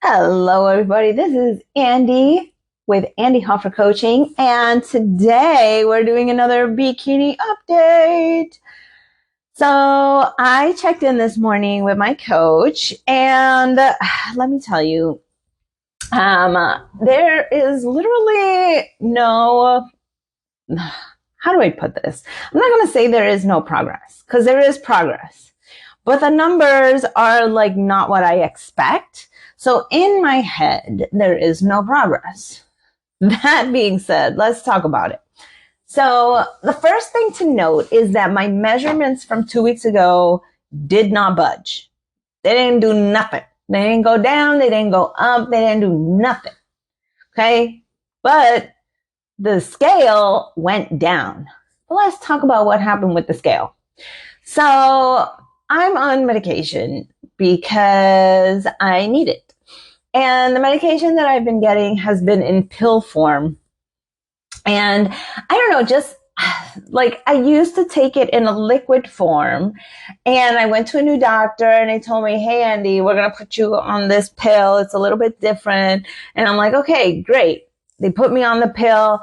Hello, everybody. This is Andy with Andy Hoffer Coaching, and today we're doing another bikini update. So I checked in this morning with my coach, and let me tell you, there is literally no, how do I put this? I'm not going to say there is no progress, because there is progress, but the numbers are like not what I expect. So in my head, there is no progress. That being said, let's talk about it. So the first thing to note is that my measurements from 2 weeks ago did not budge. They didn't do nothing. They didn't go down. They didn't go up. They didn't do nothing. Okay. But the scale went down. Well, let's talk about what happened with the scale. So I'm on medication because I need it. And the medication that I've been getting has been in pill form. And I don't know, just like I used to take it in a liquid form. And I went to a new doctor and they told me, hey, Andy, we're going to put you on this pill. It's a little bit different. And I'm like, okay, great. They put me on the pill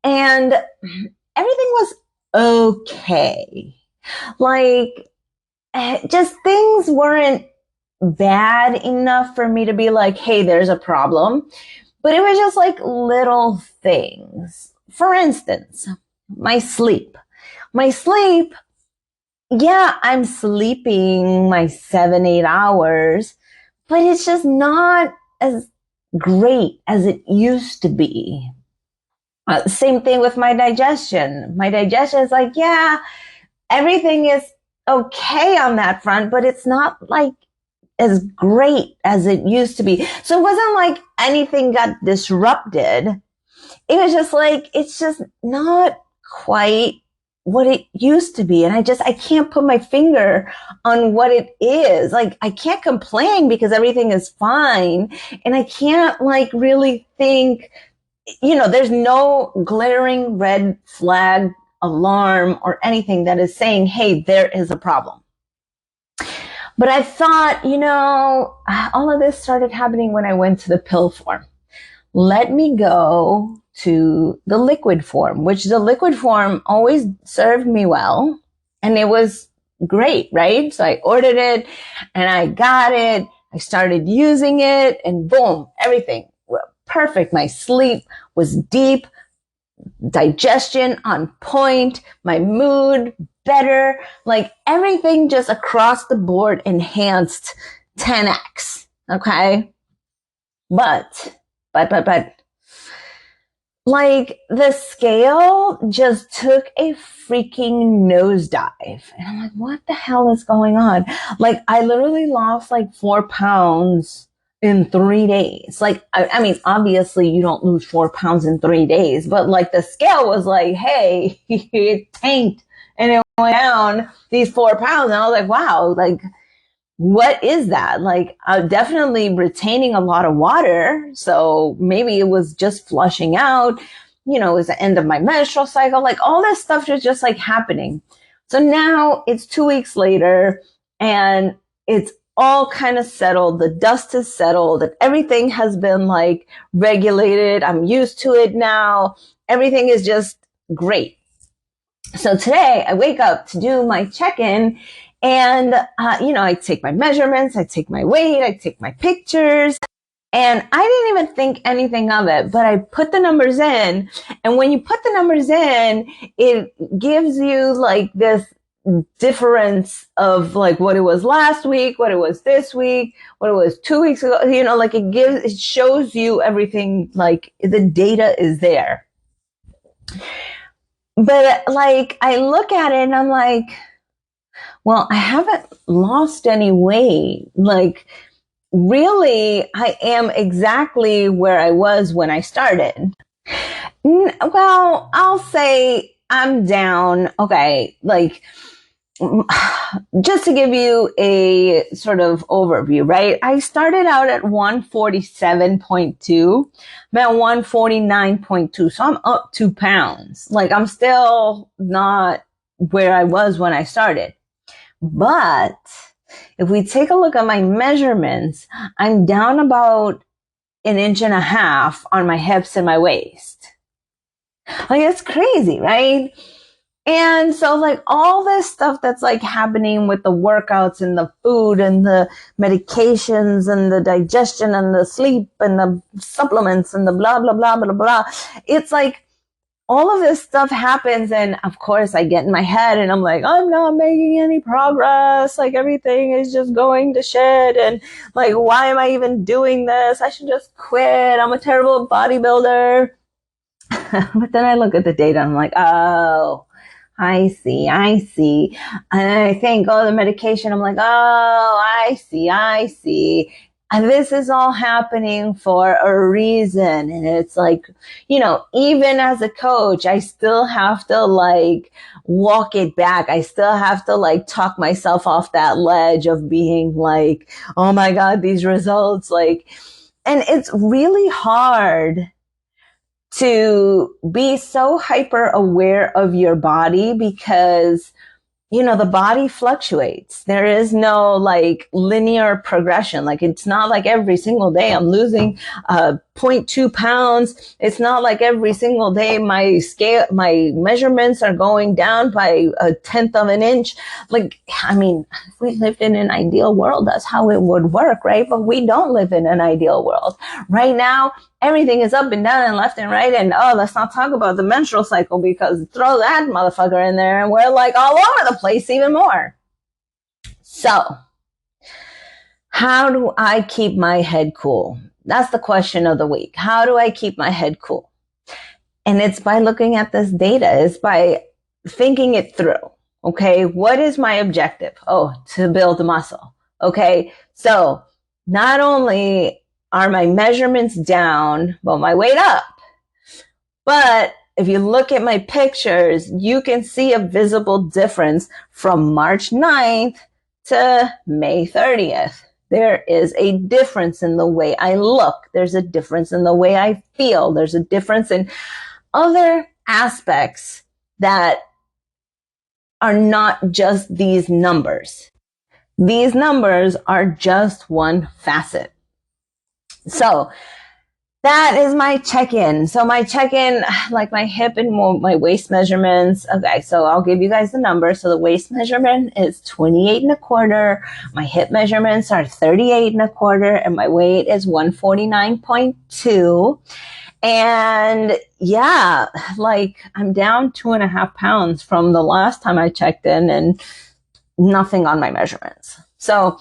and everything was okay. Like, just things weren't bad enough for me to be like, hey, there's a problem. But it was just like little things. For instance, my sleep. Yeah, I'm sleeping my 7-8 hours, but it's just not as great as it used to be. Same thing with my digestion. My digestion is like, yeah, everything is okay on that front, but it's not like as great as it used to be. So it wasn't like anything got disrupted. It was just like, it's just not quite what it used to be. And I can't put my finger on what it is. Like, I can't complain because everything is fine. And I can't like really think, there's no glaring red flag alarm or anything that is saying, hey, there is a problem. But I thought, all of this started happening when I went to the pill form. Let me go to the liquid form, which the liquid form always served me well. And it was great, right? So I ordered it and I got it. I started using it and boom, everything perfect. My sleep was deep, digestion on point, my mood better, like everything just across the board enhanced 10x. Okay. But like the scale just took a freaking nosedive. And I'm like, what the hell is going on? Like I literally lost like 4 pounds in 3 days. Like, I mean, obviously you don't lose 4 pounds in 3 days, but like the scale was like, hey, it tanked and it went down these 4 pounds. And I was like, wow, like, what is that? Like, I'm definitely retaining a lot of water. So maybe it was just flushing out, it was the end of my menstrual cycle. Like all this stuff was just like happening. So now it's 2 weeks later and it's all kind of settled. The dust is settled and everything has been like regulated. I'm used to it now. Everything is just great. So today I wake up to do my check-in and, I take my measurements, I take my weight, I take my pictures, and I didn't even think anything of it, but I put the numbers in. And when you put the numbers in, it gives you like this difference of like what it was last week, what it was this week, what it was 2 weeks ago, like it shows you everything, like the data is there. But like I look at it and I'm like, well, I haven't lost any weight. Like really, I am exactly where I was when I started. Well, I'll say I'm down. Okay. Like, just to give you a sort of overview, right? I started out at 147.2, I'm at 149.2. So I'm up 2 pounds. Like I'm still not where I was when I started. But if we take a look at my measurements, I'm down about an inch and a half on my hips and my waist. Like, it's crazy, right? And so like all this stuff that's like happening with the workouts and the food and the medications and the digestion and the sleep and the supplements and the blah, blah, blah, blah, blah. It's like all of this stuff happens. And of course I get in my head and I'm like, I'm not making any progress. Like everything is just going to shit. And like, why am I even doing this? I should just quit. I'm a terrible bodybuilder. But then I look at the data and I'm like, oh, I see. And I think, oh, the medication, I'm like, oh, I see. And this is all happening for a reason. And it's like, you know, even as a coach, I still have to like walk it back. I still have to like talk myself off that ledge of being like, oh my God, these results, like, and it's really hard to be so hyper aware of your body because, you know, the body fluctuates. There is no like linear progression. Like it's not like every single day I'm losing 0.2 pounds. It's not like every single day my measurements are going down by 1/10 of an inch. Like, I mean, if we lived in an ideal world, that's how it would work, right? But we don't live in an ideal world. Right now, everything is up and down and left and right. And oh, let's not talk about the menstrual cycle because throw that motherfucker in there and we're like all over the place even more. So how do I keep my head cool? That's the question of the week. How do I keep my head cool? And it's by looking at this data. It's by thinking it through. Okay. What is my objective? Oh, to build muscle. Okay. So not only are my measurements down, but my weight up. But if you look at my pictures, you can see a visible difference from March 9th to May 30th. There is a difference in the way I look. There's a difference in the way I feel. There's a difference in other aspects that are not just these numbers. These numbers are just one facet. So that is my check-in. So my check-in, like my hip and my waist measurements. Okay, so I'll give you guys the number. So the waist measurement is 28.25. My hip measurements are 38.25, and my weight is 149.2. And yeah, like I'm down 2.5 pounds from the last time I checked in, and nothing on my measurements. So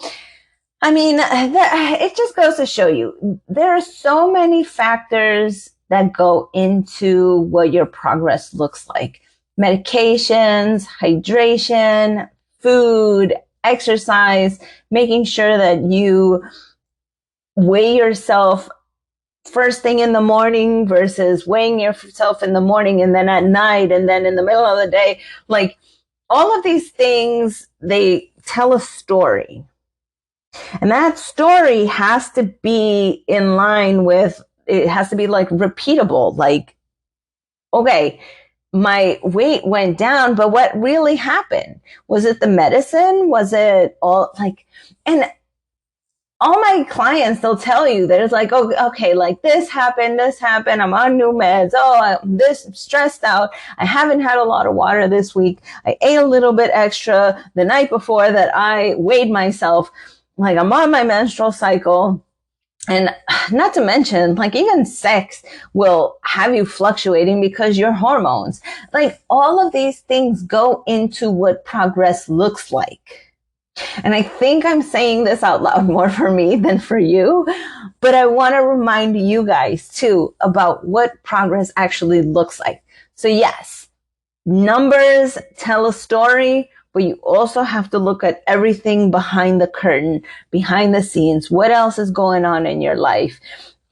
I mean, it just goes to show you, there are so many factors that go into what your progress looks like. Medications, hydration, food, exercise, making sure that you weigh yourself first thing in the morning versus weighing yourself in the morning and then at night and then in the middle of the day. Like all of these things, they tell a story. And that story has to be in line with, it has to be like repeatable. Like, okay, my weight went down, but what really happened? Was it the medicine? Was it all like, and all my clients, they'll tell you there's like, oh, okay, like this happened, I'm on new meds. Oh, I'm stressed out. I haven't had a lot of water this week. I ate a little bit extra the night before that I weighed myself. Like I'm on my menstrual cycle, and not to mention, like even sex will have you fluctuating because your hormones, like all of these things go into what progress looks like. And I think I'm saying this out loud more for me than for you, but I want to remind you guys too about what progress actually looks like. So yes, numbers tell a story, but you also have to look at everything behind the curtain, behind the scenes, what else is going on in your life,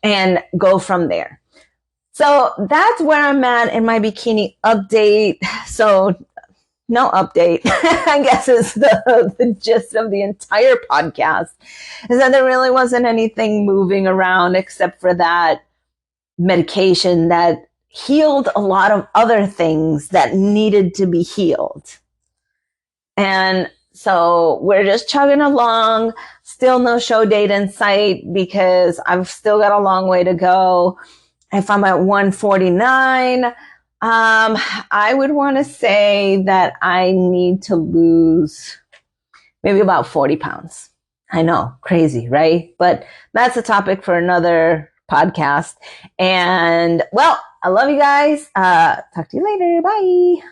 and go from there. So that's where I'm at in my bikini update. So no update, I guess is the gist of the entire podcast, is that there really wasn't anything moving around except for that medication that healed a lot of other things that needed to be healed. And so we're just chugging along, Still no show date in sight because I've still got a long way to go. If I'm at 149, I would want to say that I need to lose maybe about 40 pounds. I know, crazy, right? But that's a topic for another podcast. And well, I love you guys. Talk to you later. Bye.